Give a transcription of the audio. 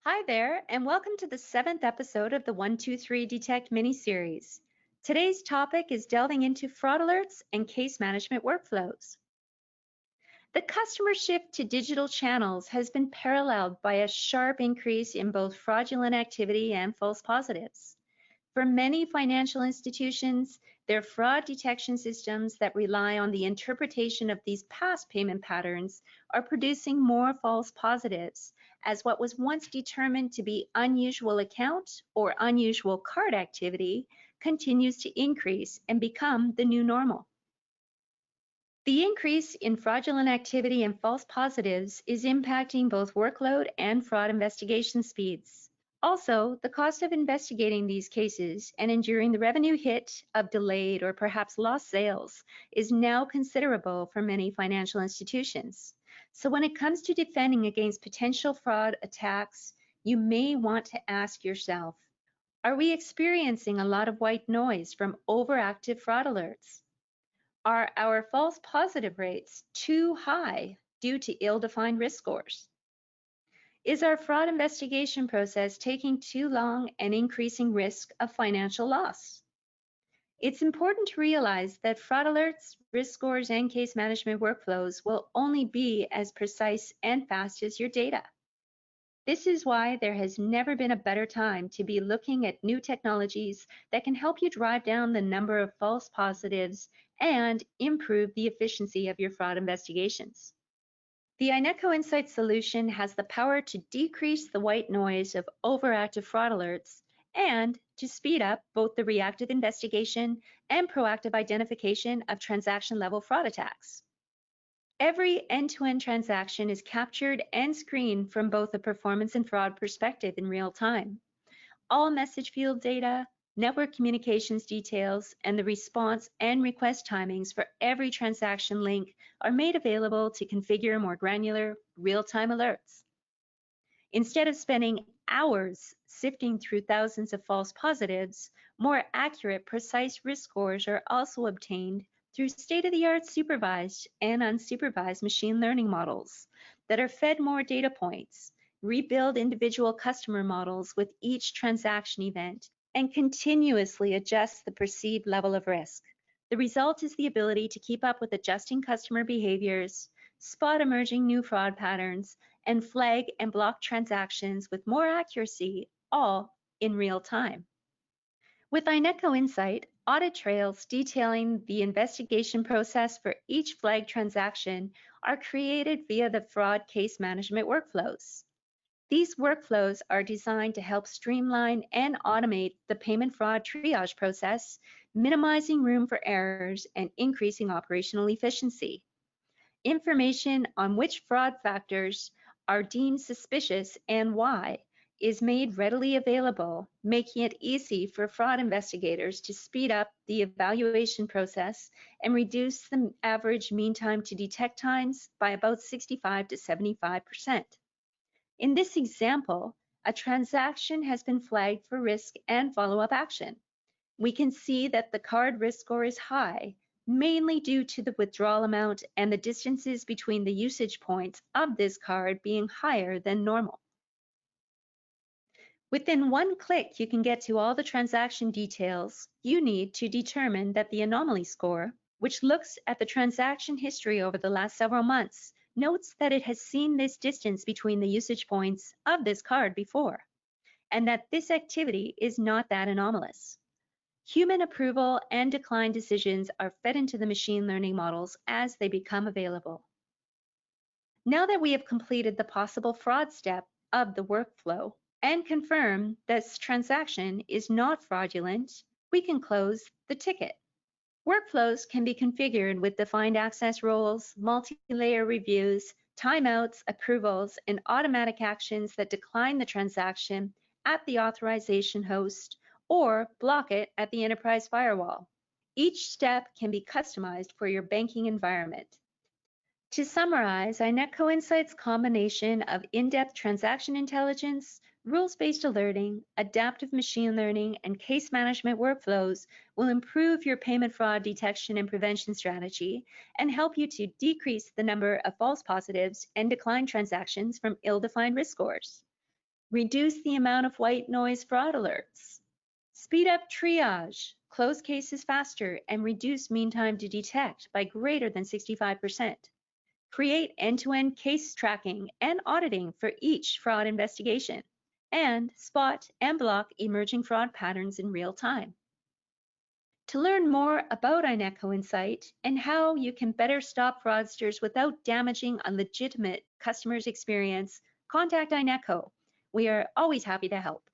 Hi there, and welcome to the seventh episode of the 123 Detect miniseries. Today's topic is delving into fraud alerts and case management workflows. The customer shift to digital channels has been paralleled by a sharp increase in both fraudulent activity and false positives. For many financial institutions, their fraud detection systems that rely on the interpretation of these past payment patterns are producing more false positives, as what was once determined to be unusual account or unusual card activity continues to increase and become the new normal. The increase in fraudulent activity and false positives is impacting both workload and fraud investigation speeds. Also, the cost of investigating these cases and enduring the revenue hit of delayed or perhaps lost sales is now considerable for many financial institutions. So when it comes to defending against potential fraud attacks, you may want to ask yourself, are we experiencing a lot of white noise from overactive fraud alerts? Are our false positive rates too high due to ill-defined risk scores? Is our fraud investigation process taking too long and increasing risk of financial loss? It's important to realize that fraud alerts, risk scores, and case management workflows will only be as precise and fast as your data. This is why there has never been a better time to be looking at new technologies that can help you drive down the number of false positives and improve the efficiency of your fraud investigations. The INETCO Insight solution has the power to decrease the white noise of overactive fraud alerts and to speed up both the reactive investigation and proactive identification of transaction-level fraud attacks. Every end-to-end transaction is captured and screened from both a performance and fraud perspective in real time. All message field data, network communications details, and the response and request timings for every transaction link are made available to configure more granular, real-time alerts. Instead of spending hours sifting through thousands of false positives, more accurate, precise risk scores are also obtained through state-of-the-art supervised and unsupervised machine learning models that are fed more data points, rebuild individual customer models with each transaction event, and continuously adjust the perceived level of risk. The result is the ability to keep up with adjusting customer behaviors, spot emerging new fraud patterns, and flag and block transactions with more accuracy, all in real time. With INETCO Insight, audit trails detailing the investigation process for each flagged transaction are created via the fraud case management workflows. These workflows are designed to help streamline and automate the payment fraud triage process, minimizing room for errors and increasing operational efficiency. Information on which fraud factors are deemed suspicious and why is made readily available, making it easy for fraud investigators to speed up the evaluation process and reduce the average mean time to detect times by about 65 to 75%. In this example, a transaction has been flagged for risk and follow-up action. We can see that the card risk score is high, mainly due to the withdrawal amount and the distances between the usage points of this card being higher than normal. Within one click, you can get to all the transaction details you need to determine that the anomaly score, which looks at the transaction history over the last several months, notes that it has seen this distance between the usage points of this card before, and that this activity is not that anomalous. Human approval and decline decisions are fed into the machine learning models as they become available. Now that we have completed the possible fraud step of the workflow and confirm this transaction is not fraudulent, we can close the ticket. Workflows can be configured with defined access roles, multi-layer reviews, timeouts, approvals, and automatic actions that decline the transaction at the authorization host or block it at the enterprise firewall. Each step can be customized for your banking environment. To summarize, INETCO Insight's combination of in-depth transaction intelligence, rules-based alerting, adaptive machine learning, and case management workflows will improve your payment fraud detection and prevention strategy and help you to decrease the number of false positives and decline transactions from ill-defined risk scores. reduce the amount of white noise fraud alerts, speed up triage, close cases faster, and reduce mean time to detect by greater than 65%. Create end-to-end case tracking and auditing for each fraud investigation, and spot and block emerging fraud patterns in real time. To learn more about INETCO Insight and how you can better stop fraudsters without damaging a legitimate customer's experience, contact INETCO. We are always happy to help.